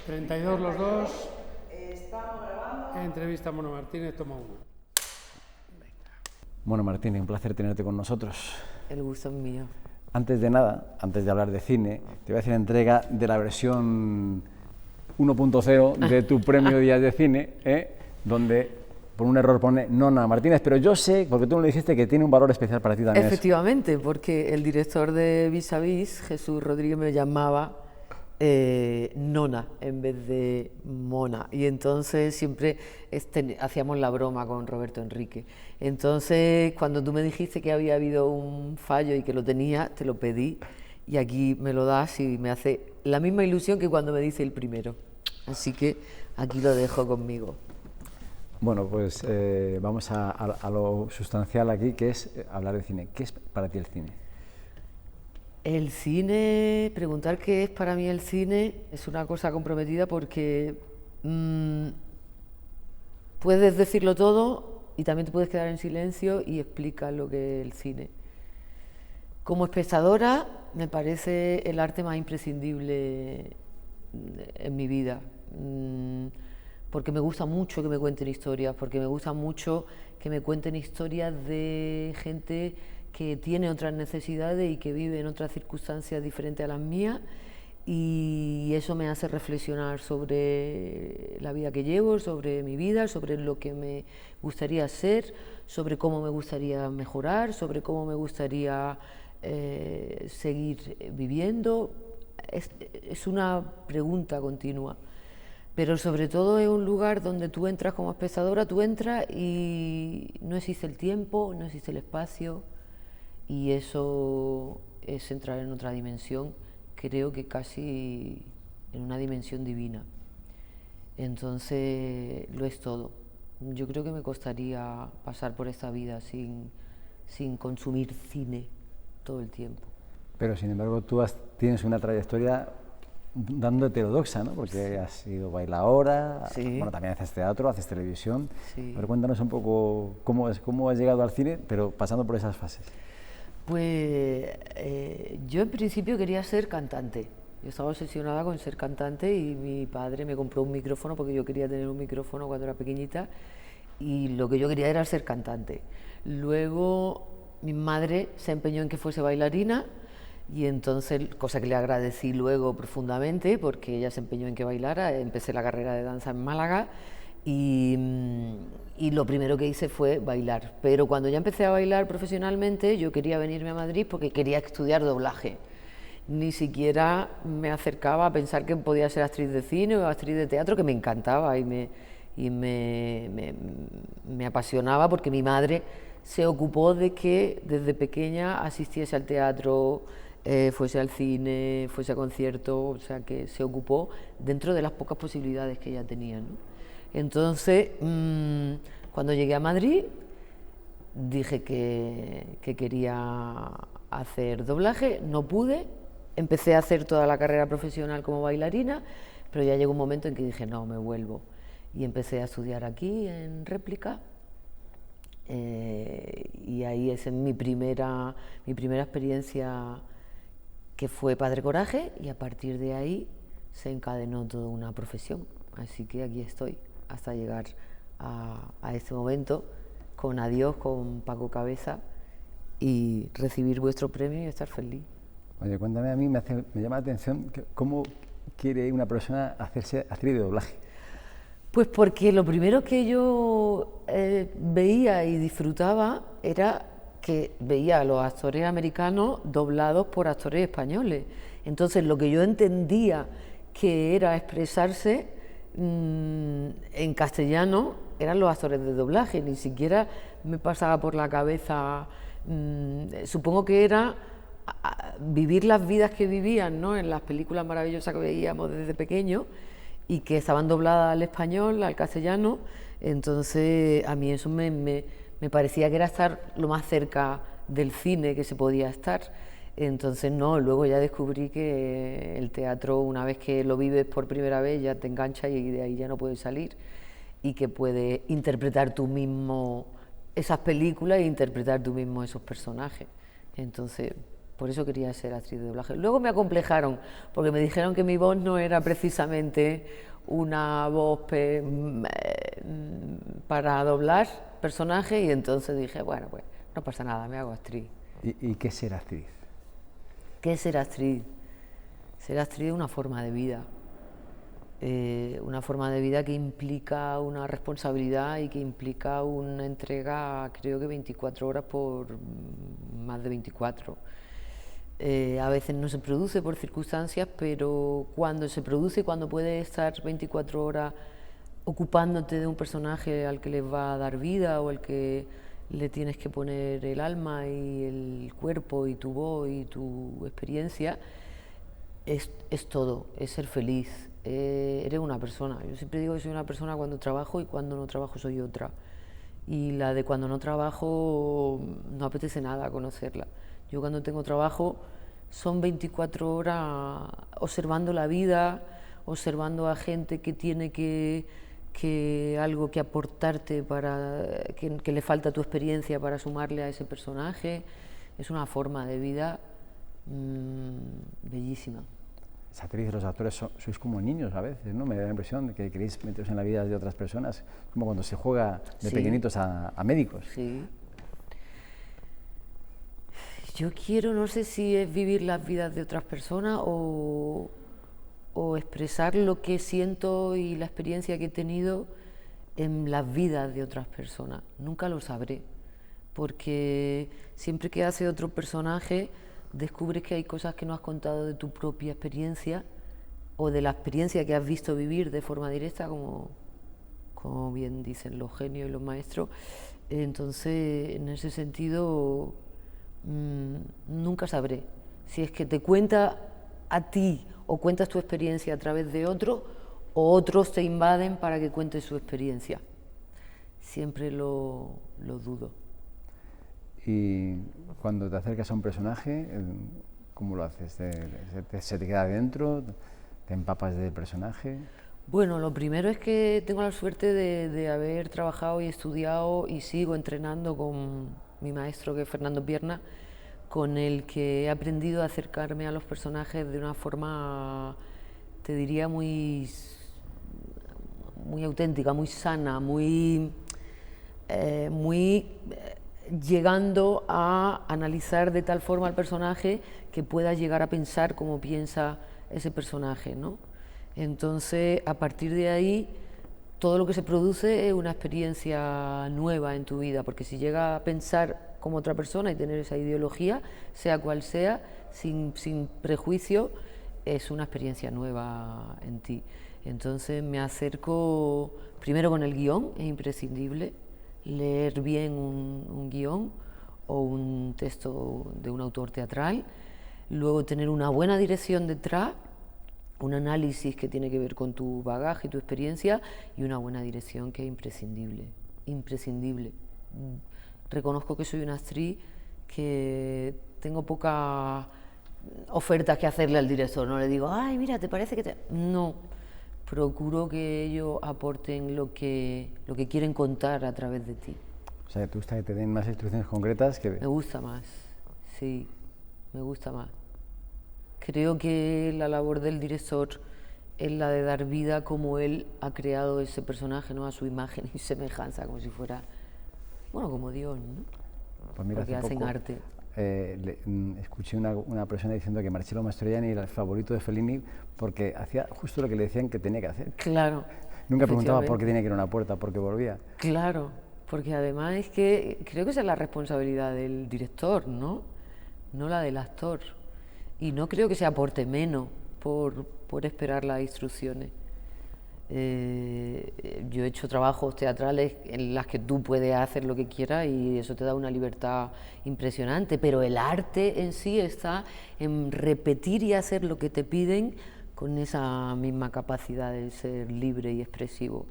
32 los dos. Estamos grabando. Entrevista a Mono Martínez, toma uno. Mono Martínez, un placer tenerte con nosotros. El gusto es mío. Antes de nada, antes de hablar de cine, te voy a hacer entrega de la versión 1.0 de tu premio Días de Cine, donde por un error pone Nona Martínez, pero yo sé, porque tú me lo dijiste, que tiene un valor especial para ti también. Efectivamente, porque el director de Vis a Vis, Jesús Rodríguez, me llamaba Nona en vez de Mona, y entonces siempre hacíamos la broma con Roberto Enrique. Entonces, cuando tú me dijiste que había habido un fallo y que lo tenía, te lo pedí, y aquí me lo das y me hace la misma ilusión que cuando me dice el primero. Así que aquí lo dejo conmigo. Bueno, pues vamos a lo sustancial aquí, que es hablar de cine. ¿Qué es para ti el cine? El cine, preguntar qué es para mí el cine es una cosa comprometida porque puedes decirlo todo y también te puedes quedar en silencio y explicas lo que es el cine. Como espectadora me parece el arte más imprescindible en mi vida, porque me gusta mucho que me cuenten historias, porque me gusta mucho que me cuenten historias de gente que tiene otras necesidades y que vive en otras circunstancias diferentes a las mías, y eso me hace reflexionar sobre la vida que llevo, sobre mi vida, sobre lo que me gustaría ser, sobre cómo me gustaría mejorar, sobre cómo me gustaría seguir viviendo. Es una pregunta continua, pero sobre todo es un lugar donde tú entras como espectadora, tú entras y no existe el tiempo, no existe el espacio, y eso es entrar en otra dimensión, creo que casi en una dimensión divina. Entonces lo es todo. Yo creo que me costaría pasar por esta vida sin consumir cine todo el tiempo. Pero sin embargo tú tienes una trayectoria dando heterodoxa, ¿no? Porque sí, has sido bailaora, sí, bueno, también haces teatro, haces televisión. Sí. Pero cuéntanos un poco cómo has llegado al cine, pero pasando por esas fases. Pues yo en principio quería ser cantante. Yo estaba obsesionada con ser cantante y mi padre me compró un micrófono porque yo quería tener un micrófono cuando era pequeñita, y lo que yo quería era ser cantante. Luego mi madre se empeñó en que fuese bailarina, y entonces, cosa que le agradecí luego profundamente porque ella se empeñó en que bailara, empecé la carrera de danza en Málaga. Y lo primero que hice fue bailar, pero cuando ya empecé a bailar profesionalmente yo quería venirme a Madrid porque quería estudiar doblaje. Ni siquiera me acercaba a pensar que podía ser actriz de cine o actriz de teatro, que me encantaba y me apasionaba, porque mi madre se ocupó de que desde pequeña asistiese al teatro, fuese al cine, fuese a conciertos, o sea que se ocupó dentro de las pocas posibilidades que ella tenía, ¿no? Entonces, cuando llegué a Madrid, dije que quería hacer doblaje, no pude, empecé a hacer toda la carrera profesional como bailarina, pero ya llegó un momento en que dije, no, me vuelvo. Y empecé a estudiar aquí en Réplica, y ahí es mi primera experiencia, que fue Padre Coraje, y a partir de ahí se encadenó toda una profesión. Así que aquí estoy, hasta llegar a este momento, con Adiós, con Paco Cabeza, y recibir vuestro premio y estar feliz. Oye, cuéntame, a mí me llama la atención cómo quiere una persona hacerse actriz de doblaje. Pues porque lo primero que yo veía y disfrutaba era que veía a los actores americanos doblados por actores españoles. Entonces lo que yo entendía que era expresarse en castellano eran los actores de doblaje, ni siquiera me pasaba por la cabeza, supongo que era vivir las vidas que vivían, ¿no?, en las películas maravillosas que veíamos desde pequeño y que estaban dobladas al español, al castellano. Entonces a mí eso me parecía que era estar lo más cerca del cine que se podía estar. Entonces no, luego ya descubrí que el teatro, una vez que lo vives por primera vez, ya te engancha y de ahí ya no puedes salir, y que puedes interpretar tú mismo esas películas e interpretar tú mismo esos personajes. Entonces Por eso quería ser actriz de doblaje. Luego me acomplejaron, porque me dijeron que mi voz no era precisamente una voz para doblar personajes, y entonces dije, bueno, pues no pasa nada, me hago actriz. ¿Y qué es ser actriz? ¿Qué es ser actriz? Ser actriz es una forma de vida. Una forma de vida que implica una responsabilidad y que implica una entrega, creo que 24 horas por más de 24. A veces no se produce por circunstancias, pero cuando se produce, cuando puedes estar 24 horas ocupándote de un personaje al que le va a dar vida o al que le tienes que poner el alma y el cuerpo y tu voz y tu experiencia, es todo, es ser feliz. Eres una persona. Yo siempre digo que soy una persona cuando trabajo, y cuando no trabajo soy otra. Y la de cuando no trabajo no apetece nada conocerla. Yo cuando tengo trabajo son 24 horas observando la vida, observando a gente que tiene algo que aportarte, que le falta tu experiencia para sumarle a ese personaje. Es una forma de vida bellísima. Las actrices y los actores sois como niños a veces, ¿no? Me da la impresión de que queréis meteros en la vida de otras personas, como cuando se juega de pequeñitos a médicos. Sí. Yo quiero, no sé si es vivir las vidas de otras personas o expresar lo que siento y la experiencia que he tenido en las vidas de otras personas. Nunca lo sabré, porque siempre que hace otro personaje descubres que hay cosas que no has contado de tu propia experiencia o de la experiencia que has visto vivir de forma directa, como bien dicen los genios y los maestros. Entonces, en ese sentido, nunca sabré si es que te cuenta a ti o cuentas tu experiencia a través de otro, o otros te invaden para que cuentes su experiencia. Siempre lo dudo. Y cuando te acercas a un personaje, ¿cómo lo haces? ¿Se te queda dentro? ¿Te empapas del personaje? Bueno, lo primero es que tengo la suerte de haber trabajado y estudiado y sigo entrenando con mi maestro, que es Fernando Pierna, con el que he aprendido a acercarme a los personajes de una forma, te diría, muy auténtica, muy sana, llegando a analizar de tal forma al personaje que pueda llegar a pensar como piensa ese personaje, ¿no? Entonces, a partir de ahí, todo lo que se produce es una experiencia nueva en tu vida, porque si llega a pensar como otra persona y tener esa ideología, sea cual sea, sin prejuicio, es una experiencia nueva en ti. Entonces me acerco primero con el guión, es imprescindible leer bien un guión o un texto de un autor teatral, luego tener una buena dirección detrás, un análisis que tiene que ver con tu bagaje y tu experiencia, y una buena dirección que es imprescindible. Reconozco que soy una actriz que tengo pocas ofertas que hacerle al director, no le digo, ay, mira, ¿te parece que te...? No, procuro que ellos aporten lo que quieren contar a través de ti. O sea, ¿te gusta que te den más instrucciones concretas? Me gusta más, sí, me gusta más. Creo que la labor del director es la de dar vida como él ha creado ese personaje, ¿no? A su imagen y semejanza, como si fuera, bueno, como Dios, ¿no? Pues mira, porque hace hacen poco, arte. Escuché una persona diciendo que Marcello Mastroianni era el favorito de Fellini porque hacía justo lo que le decían que tenía que hacer. Claro. Nunca preguntaba por qué tenía que ir a una puerta, por qué volvía. Claro, porque además es que creo que esa es la responsabilidad del director, ¿no? No la del actor. Y no creo que se aporte menos por esperar las instrucciones. Yo he hecho trabajos teatrales en las que tú puedes hacer lo que quieras y eso te da una libertad impresionante, pero el arte en sí está en repetir y hacer lo que te piden con esa misma capacidad de ser libre y expresivo.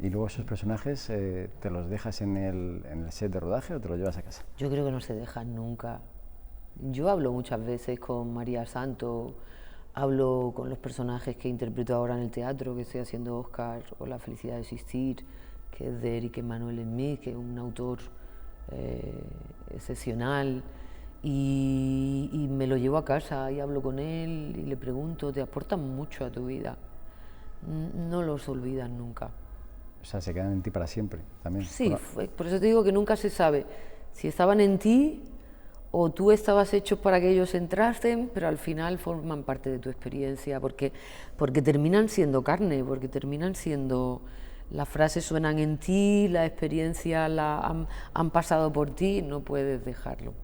¿Y luego esos personajes te los dejas en el set de rodaje o te los llevas a casa? Yo creo que no se dejan nunca. Yo hablo muchas veces con María Santo, hablo con los personajes que interpreto ahora en el teatro, que estoy haciendo Oscar, o La felicidad de existir, que es de Eric Emmanuel Smith, que es un autor excepcional. y me lo llevo a casa y hablo con él y le pregunto, te aportan mucho a tu vida, no los olvidas nunca. O sea, se quedan en ti para siempre también. Sí, por eso te digo que nunca se sabe si estaban en ti o tú estabas hecho para que ellos entrasen, pero al final forman parte de tu experiencia, porque terminan siendo carne, porque terminan siendo... Las frases suenan en ti, la experiencia han pasado por ti, no puedes dejarlo.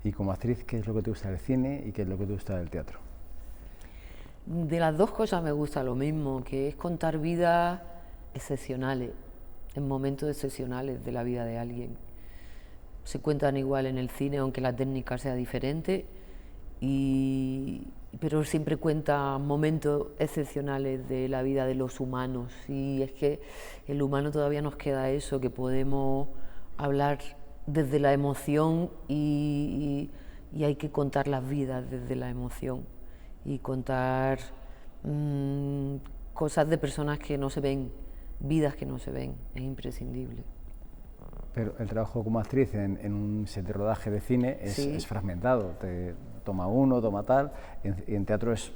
Y como actriz, ¿qué es lo que te gusta del cine y qué es lo que te gusta del teatro? De las dos cosas me gusta lo mismo, que es contar vidas excepcionales, en momentos excepcionales de la vida de alguien. Se cuentan igual en el cine, aunque la técnica sea diferente, pero siempre cuenta momentos excepcionales de la vida de los humanos, y es que el humano todavía nos queda eso, que podemos hablar desde la emoción y hay que contar las vidas desde la emoción y contar cosas de personas que no se ven, vidas que no se ven, es imprescindible. Pero el trabajo como actriz en un set de rodaje de cine es fragmentado, te toma uno, toma tal, y en teatro es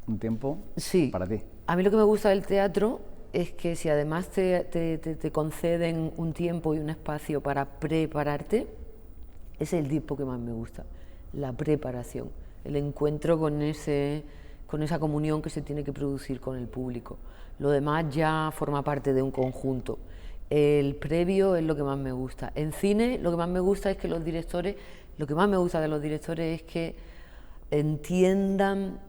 un tiempo para ti. A mí lo que me gusta del teatro es que si además te conceden un tiempo y un espacio para prepararte, ese es el tiempo que más me gusta, la preparación, el encuentro con esa comunión que se tiene que producir con el público. Lo demás ya forma parte de un conjunto. El previo es lo que más me gusta. En cine lo que más me gusta es que los directores, lo que más me gusta de los directores es que entiendan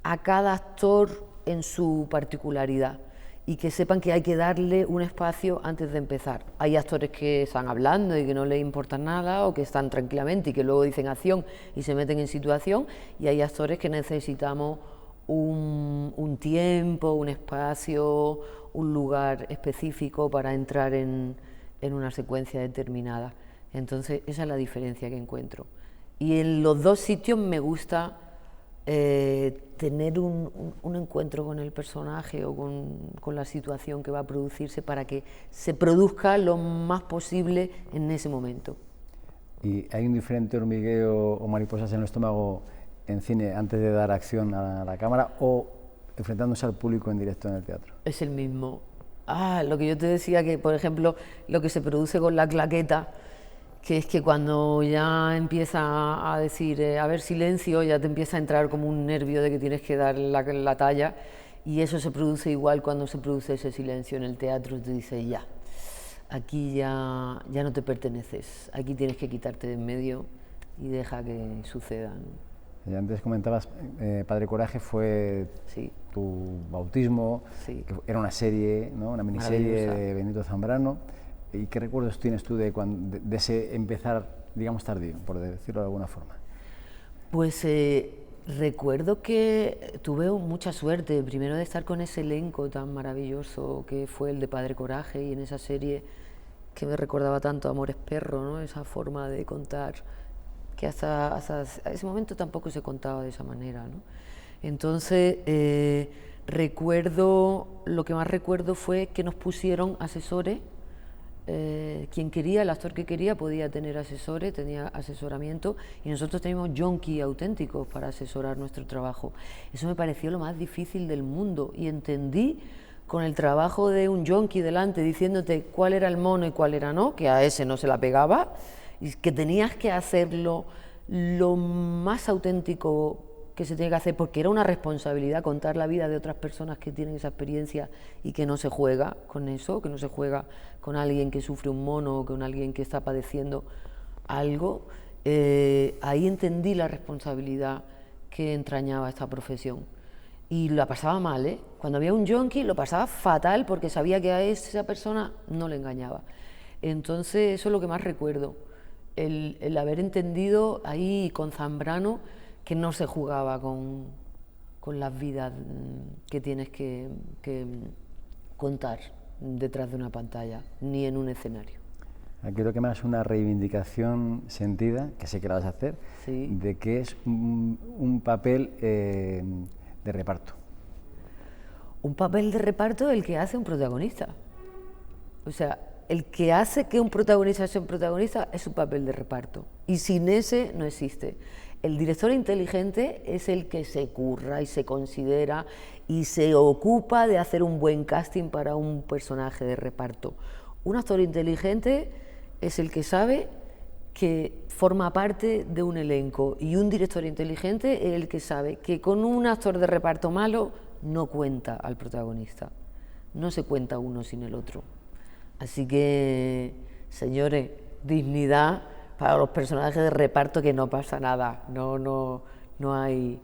a cada actor en su particularidad y que sepan que hay que darle un espacio antes de empezar. Hay actores que están hablando y que no les importa nada, o que están tranquilamente y que luego dicen acción y se meten en situación, y hay actores que necesitamos un tiempo, un espacio, un lugar específico para entrar en una secuencia determinada. Entonces esa es la diferencia que encuentro. Y en los dos sitios me gusta tener un encuentro con el personaje o con la situación que va a producirse para que se produzca lo más posible en ese momento. ¿Y hay un diferente hormigueo o mariposas en el estómago en cine antes de dar acción a la cámara o enfrentándose al público en directo en el teatro? Es el mismo. Lo que yo te decía, que por ejemplo lo que se produce con la claqueta, que es que cuando ya empieza a decir a ver, silencio, ya te empieza a entrar como un nervio de que tienes que dar la talla, y eso se produce igual cuando se produce ese silencio en el teatro. Te dices, ya, aquí ya no te perteneces, aquí tienes que quitarte de en medio y deja que sucedan. Y antes comentabas, Padre Coraje fue tu bautismo, que era una serie, ¿no? Una miniserie de Benito Zambrano. ¿Y qué recuerdos tienes tú de ese empezar, digamos, tardío, por decirlo de alguna forma? Pues recuerdo que tuve mucha suerte, primero de estar con ese elenco tan maravilloso que fue el de Padre Coraje, y en esa serie que me recordaba tanto a Amores Perro, ¿no? Esa forma de contar que hasta ese momento tampoco se contaba de esa manera, ¿no? Entonces, lo que más recuerdo fue que nos pusieron asesores. Quien quería, el actor que quería, podía tener asesores, tenía asesoramiento, y nosotros teníamos junkies auténticos para asesorar nuestro trabajo. Eso me pareció lo más difícil del mundo, y entendí, con el trabajo de un junkie delante diciéndote cuál era el mono y cuál era no, que a ese no se la pegaba, y que tenías que hacerlo lo más auténtico que se tiene que hacer, porque era una responsabilidad contar la vida de otras personas que tienen esa experiencia, y que no se juega con eso, que no se juega con alguien que sufre un mono o con alguien que está padeciendo algo. Ahí entendí la responsabilidad que entrañaba esta profesión, y la pasaba mal, ¿eh? Cuando había un junkie lo pasaba fatal, porque sabía que a esa persona no le engañaba. Entonces eso es lo que más recuerdo, el haber entendido ahí con Zambrano que no se jugaba con las vidas que tienes que contar detrás de una pantalla, ni en un escenario. Quiero que me hagas una reivindicación sentida, que sé que la vas a hacer, de que es un papel de reparto. Un papel de reparto el que hace un protagonista. O sea, el que hace que un protagonista sea un protagonista es su papel de reparto, y sin ese no existe. El director inteligente es el que se curra y se considera y se ocupa de hacer un buen casting para un personaje de reparto. Un actor inteligente es el que sabe que forma parte de un elenco, y un director inteligente es el que sabe que con un actor de reparto malo no cuenta al protagonista, no se cuenta uno sin el otro. Así que, señores, dignidad para los personajes de reparto, que no pasa nada, no hay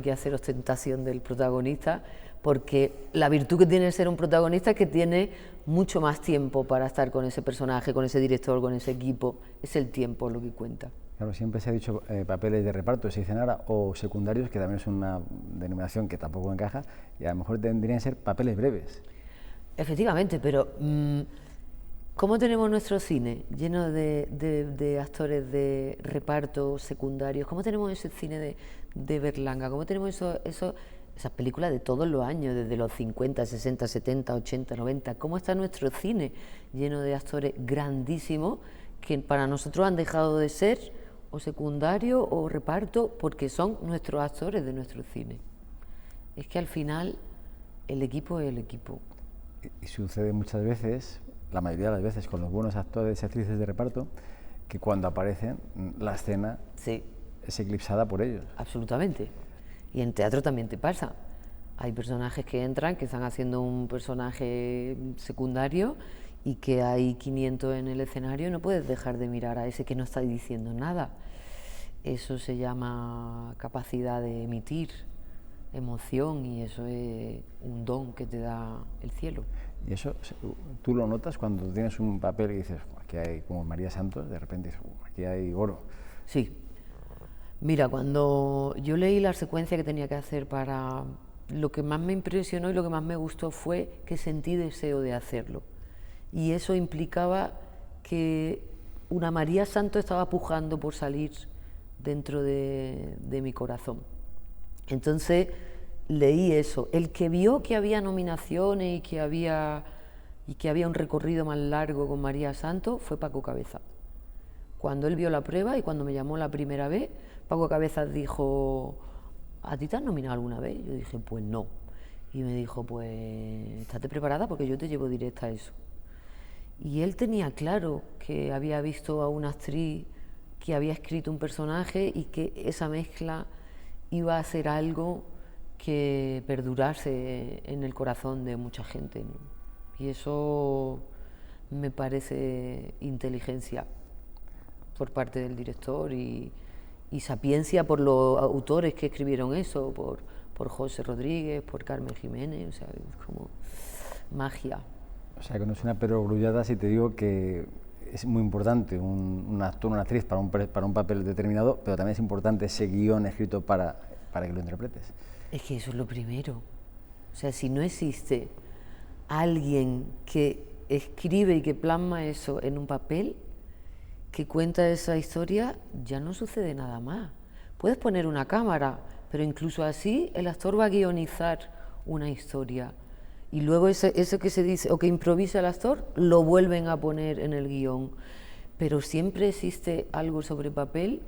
que hacer ostentación del protagonista, porque la virtud que tiene ser un protagonista es que tiene mucho más tiempo para estar con ese personaje, con ese director, con ese equipo. Es el tiempo lo que cuenta. Claro, siempre se ha dicho papeles de reparto, se dicen ahora, o secundarios, que también es una denominación que tampoco encaja, y a lo mejor tendrían que ser papeles breves. Efectivamente, pero ¿cómo tenemos nuestro cine lleno de actores de reparto secundarios? ¿Cómo tenemos ese cine de Berlanga? ¿Cómo tenemos esas películas de todos los años, desde los 50, 60, 70, 80, 90? ¿Cómo está nuestro cine lleno de actores grandísimos que para nosotros han dejado de ser o secundario o reparto porque son nuestros actores de nuestro cine? Es que al final el equipo es el equipo. Y sucede muchas veces, la mayoría de las veces, con los buenos actores y actrices de reparto, que cuando aparecen la escena sí, es eclipsada por ellos. Absolutamente. Y en teatro también te pasa. Hay personajes que entran, que están haciendo un personaje secundario, y que hay 500 en el escenario y no puedes dejar de mirar a ese que no está diciendo nada. Eso se llama capacidad de emitir emoción, y eso es un don que te da el cielo. Y eso tú lo notas cuando tienes un papel y dices, aquí hay, como María Santos, de repente dices, aquí hay oro. Sí. Mira, cuando yo leí la secuencia que tenía que hacer para... Lo que más me impresionó y lo que más me gustó fue que sentí deseo de hacerlo. Y eso implicaba que una María Santos estaba pujando por salir dentro de mi corazón. Entonces leí eso. El que vio que había nominaciones y que había un recorrido más largo con María Santos fue Paco Cabezas. Cuando él vio la prueba y cuando me llamó la primera vez, Paco Cabezas dijo, ¿a ti te has nominado alguna vez? Yo dije, pues no. Y me dijo, pues estate preparada porque yo te llevo directa a eso. Y él tenía claro que había visto a una actriz que había escrito un personaje y que esa mezcla iba a ser algo que perdurase en el corazón de mucha gente, ¿no? Y eso me parece inteligencia por parte del director y sapiencia por los autores que escribieron eso, por José Rodríguez, por Carmen Jiménez, o sea, es como magia. O sea, que no es una perogrullada si te digo que es muy importante un actor, una actriz para un papel determinado, pero también es importante ese guión escrito para que lo interpretes. Es que eso es lo primero. O sea, si no existe alguien que escribe y que plasma eso en un papel, que cuenta esa historia, ya no sucede nada más. Puedes poner una cámara, pero incluso así el actor va a guionizar una historia. Y luego eso que se dice, o que improvisa el actor, lo vuelven a poner en el guión. Pero siempre existe algo sobre papel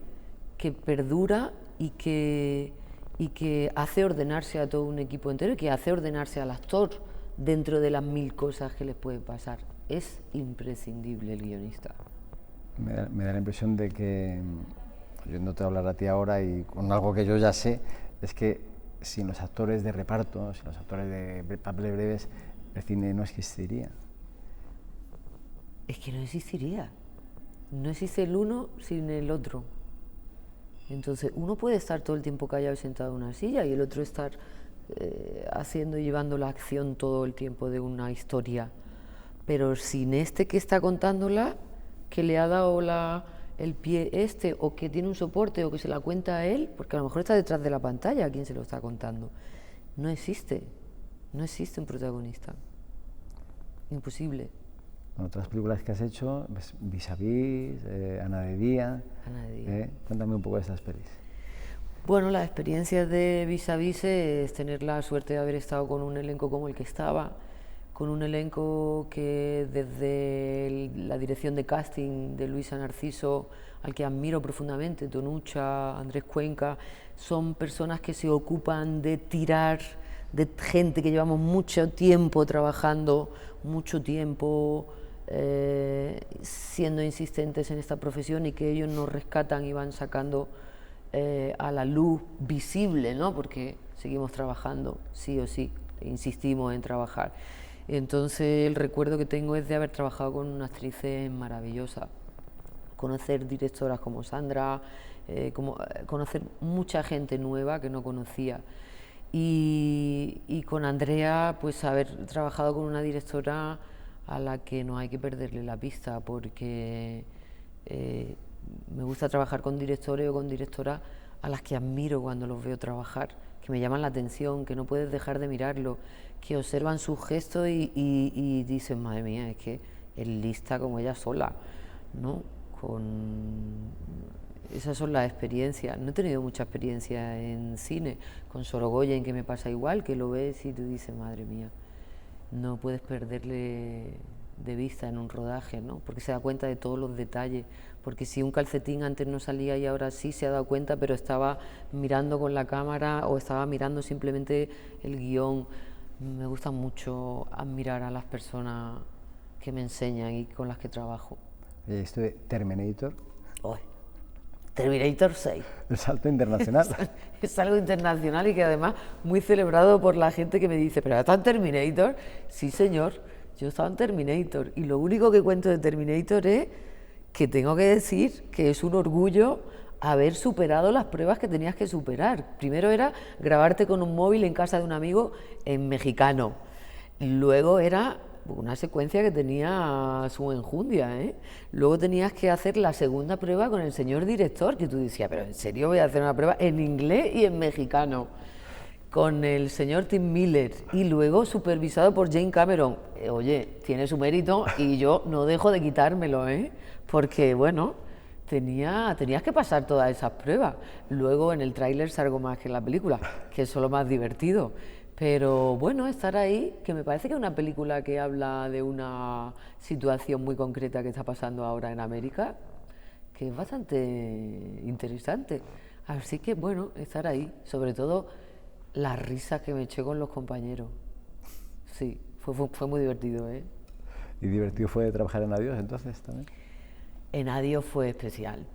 que perdura y que hace ordenarse a todo un equipo entero y que hace ordenarse al actor dentro de las 1000 cosas que les pueden pasar. Es imprescindible el guionista. Me da la impresión de que, oyéndote hablar a ti ahora y con algo que yo ya sé, es que sin los actores de reparto, sin los actores de papeles breves, el cine no existiría. Es que no existiría. No existe el uno sin el otro. Entonces, uno puede estar todo el tiempo callado y sentado en una silla y el otro estar haciendo y llevando la acción todo el tiempo de una historia. Pero sin este que está contándola, que le ha dado el pie o que tiene un soporte o que se la cuenta a él, porque a lo mejor está detrás de la pantalla quien se lo está contando. No existe un protagonista. Imposible. Bueno, otras películas que has hecho, Vis-a-Vis, Ana de Día. Cuéntame un poco de estas pelis. Bueno, la experiencia de Vis-a-Vis es tener la suerte de haber estado con un elenco como el que estaba, con un elenco que desde la dirección de casting de Luisa Narciso, al que admiro profundamente, Tonucha, Andrés Cuenca, son personas que se ocupan de tirar de gente que llevamos mucho tiempo trabajando, mucho tiempo siendo insistentes en esta profesión, y que ellos nos rescatan y van sacando a la luz visible, ¿no? Porque seguimos trabajando, sí o sí, insistimos en trabajar. Entonces el recuerdo que tengo es de haber trabajado con una actriz maravillosa, conocer directoras como Sandra, conocer mucha gente nueva que no conocía, y con Andrea pues haber trabajado con una directora a la que no hay que perderle la pista, porque me gusta trabajar con directores o con directoras a las que admiro cuando los veo trabajar, que me llaman la atención, que no puedes dejar de mirarlo, que observan sus gestos y dicen, madre mía, es que es lista como ella sola, ¿no? Esas son las experiencias. No he tenido mucha experiencia en cine. Con Sorogoyen, que me pasa igual, que lo ves y tú dices, madre mía, no puedes perderle de vista en un rodaje, ¿no? Porque se da cuenta de todos los detalles, porque si un calcetín antes no salía y ahora sí, se ha dado cuenta, pero estaba mirando con la cámara o estaba mirando simplemente el guión. Me gusta mucho admirar a las personas que me enseñan y con las que trabajo. Esto de Terminator. Oh, Terminator 6. El salto internacional. Es algo internacional y que además muy celebrado por la gente que me dice, ¿pero está en Terminator? Sí, señor, yo estaba en Terminator. Y lo único que cuento de Terminator es que tengo que decir que es un orgullo haber superado las pruebas que tenías que superar. Primero era grabarte con un móvil en casa de un amigo en mexicano. Luego era una secuencia que tenía su enjundia, ¿eh? Luego tenías que hacer la segunda prueba con el señor director, que tú decías, pero ¿en serio voy a hacer una prueba en inglés y en mexicano? Con el señor Tim Miller, y luego supervisado por Jane Cameron. Oye, tiene su mérito y yo no dejo de quitármelo, ¿eh? Porque, bueno, tenías que pasar todas esas pruebas. Luego en el tráiler salgo más que en la película, que es lo más divertido. Pero bueno, estar ahí, que me parece que es una película que habla de una situación muy concreta que está pasando ahora en América, que es bastante interesante. Así que bueno, estar ahí, sobre todo las risas que me eché con los compañeros. Sí, fue muy divertido, ¿eh? ¿Y divertido fue trabajar en Adiós entonces también? En Adiós fue especial.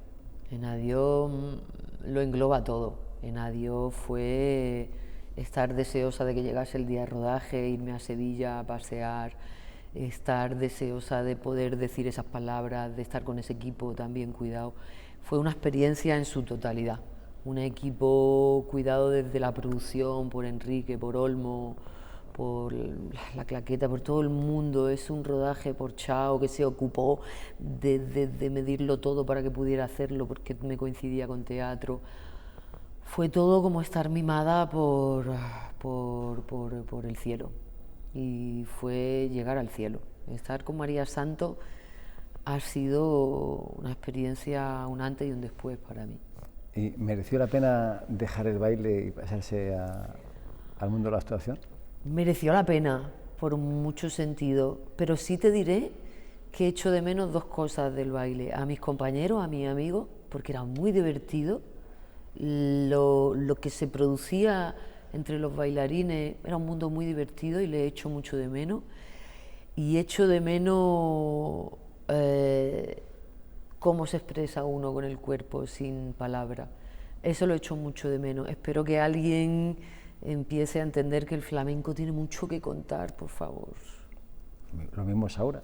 En Adiós lo engloba todo. En Adiós fue estar deseosa de que llegase el día de rodaje, irme a Sevilla a pasear, estar deseosa de poder decir esas palabras, de estar con ese equipo también cuidado. Fue una experiencia en su totalidad. Un equipo cuidado desde la producción, por Enrique, por Olmo, por la Claqueta, por todo el mundo. Es un rodaje por Chao, que se ocupó de medirlo todo para que pudiera hacerlo, porque me coincidía con teatro. Fue todo como estar mimada por el cielo, y fue llegar al cielo. Estar con María Santo ha sido una experiencia, un antes y un después para mí. ¿Y mereció la pena dejar el baile y pasarse al mundo de la actuación? Mereció la pena, por mucho sentido, pero sí te diré que echo de menos dos cosas del baile: a mis compañeros, a mis amigos, porque era muy divertido. Lo que se producía entre los bailarines era un mundo muy divertido y le echo mucho de menos. Y echo de menos cómo se expresa uno con el cuerpo sin palabra. Eso lo echo mucho de menos. Espero que alguien empiece a entender que el flamenco tiene mucho que contar, por favor. Lo mismo Saura.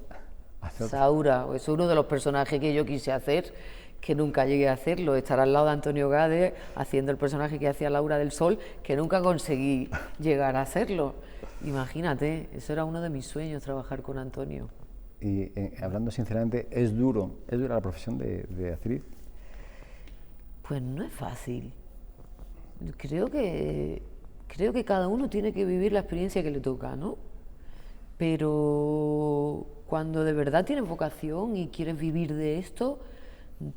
Saura es uno de los personajes que yo quise hacer, que nunca llegué a hacerlo, estar al lado de Antonio Gade haciendo el personaje que hacía Laura del Sol, que nunca conseguí llegar a hacerlo. Imagínate, eso era uno de mis sueños, trabajar con Antonio. Y hablando sinceramente, ¿es dura la profesión de actriz? Pues no es fácil. Creo que cada uno tiene que vivir la experiencia que le toca, ¿no? Pero cuando de verdad tienes vocación y quieres vivir de esto,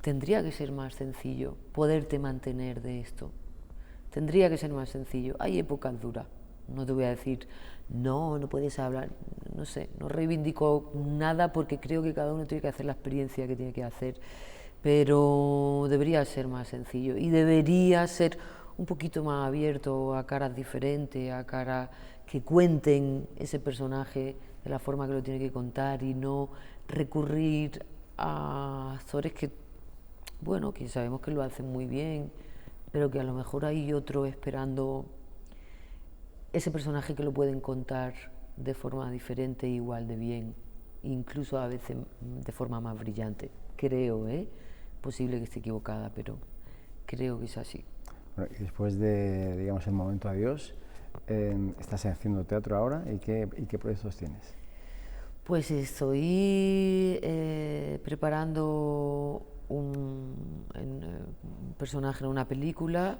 tendría que ser más sencillo poderte mantener de esto. Tendría que ser más sencillo. Hay épocas duras. No te voy a decir, no puedes hablar. no sé, no reivindico nada porque creo que cada uno tiene que hacer la experiencia que tiene que hacer, pero debería ser más sencillo y debería ser un poquito más abierto a caras diferentes, a caras que cuenten ese personaje de la forma que lo tiene que contar y no recurrir a actores que, bueno, que sabemos que lo hacen muy bien, pero que a lo mejor hay otro esperando ese personaje que lo pueden contar de forma diferente, igual de bien, incluso a veces de forma más brillante. Creo, posible que esté equivocada, pero creo que es así. Bueno, y después de, digamos, el momento adiós, ¿estás haciendo teatro ahora y qué proyectos tienes? Pues estoy preparando un personaje en una película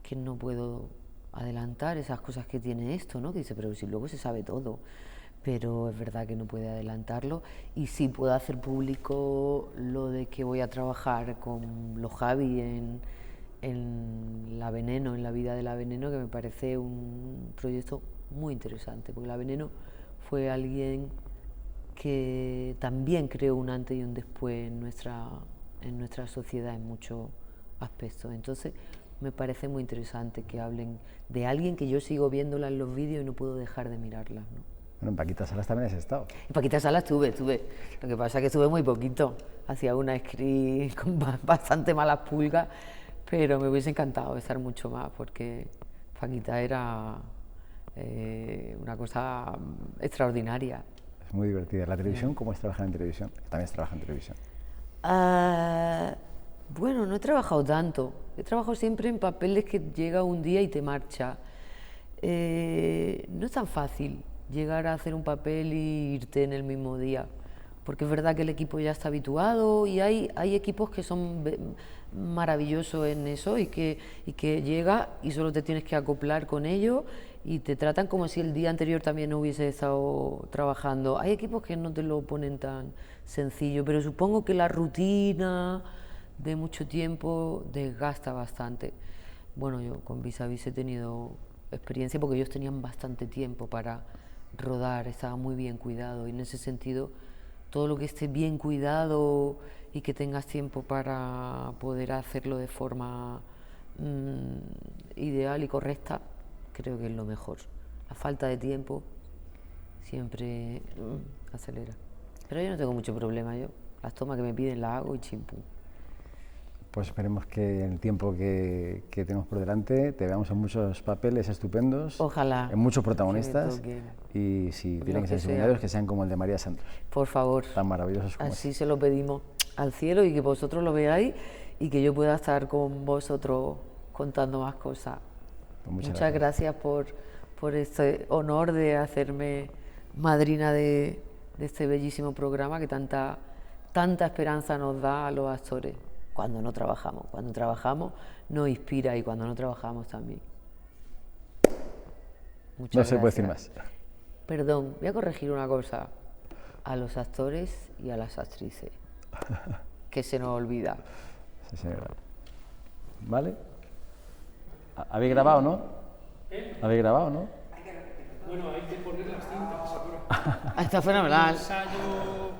que no puedo adelantar, esas cosas que tiene esto, ¿no? Que dice, pero si luego se sabe todo, pero es verdad que no puede adelantarlo y sí puedo hacer público lo de que voy a trabajar con los Javi en La Veneno, en la vida de La Veneno, que me parece un proyecto muy interesante, porque La Veneno fue alguien que también creó un antes y un después en nuestra sociedad en muchos aspectos. Entonces me parece muy interesante que hablen de alguien que yo sigo viéndola en los vídeos y no puedo dejar de mirarla, ¿no? Bueno, en Paquita Salas también has estado. En Paquita Salas estuve. Lo que pasa es que estuve muy poquito. Hacía una script con bastante malas pulgas, pero me hubiese encantado estar mucho más porque Paquita era una cosa extraordinaria. Es muy divertida. ¿La televisión? ¿Cómo es trabajar en televisión? También has trabajado en televisión. Bueno, no he trabajado tanto. He trabajado siempre en papeles que llega un día y te marcha. No es tan fácil llegar a hacer un papel y irte en el mismo día, porque es verdad que el equipo ya está habituado y hay equipos que son maravillosos en eso y que llega y solo te tienes que acoplar con ellos y te tratan como si el día anterior también no hubiese estado trabajando. Hay equipos que no te lo ponen tan sencillo, pero supongo que la rutina de mucho tiempo desgasta bastante. Bueno, yo con Vis a Vis he tenido experiencia porque ellos tenían bastante tiempo para rodar, estaba muy bien cuidado y en ese sentido todo lo que esté bien cuidado y que tengas tiempo para poder hacerlo de forma ideal y correcta, creo que es lo mejor. La falta de tiempo siempre acelera. Pero yo no tengo mucho problema, yo las tomas que me piden las hago y chimpum. Pues esperemos que en el tiempo que tenemos por delante te veamos en muchos papeles estupendos, ojalá, en muchos protagonistas y si tienen que ser secundarios que sean como el de María Santos. Por favor, tan maravillosos como así se lo pedimos al cielo y que vosotros lo veáis y que yo pueda estar con vosotros contando más cosas. Pues muchas gracias por este honor de hacerme madrina de este bellísimo programa que tanta esperanza nos da a los actores. Cuando no trabajamos. Cuando trabajamos nos inspira y cuando no trabajamos también. Muchas gracias. Se puede decir más. Perdón, voy a corregir una cosa. A los actores y a las actrices. Que se nos olvida. Sí, señora. ¿Vale? ¿Habéis grabado, no? ¿Habéis grabado, no? Bueno, hay que poner las cintas ahora. Está fenomenal. Ensayo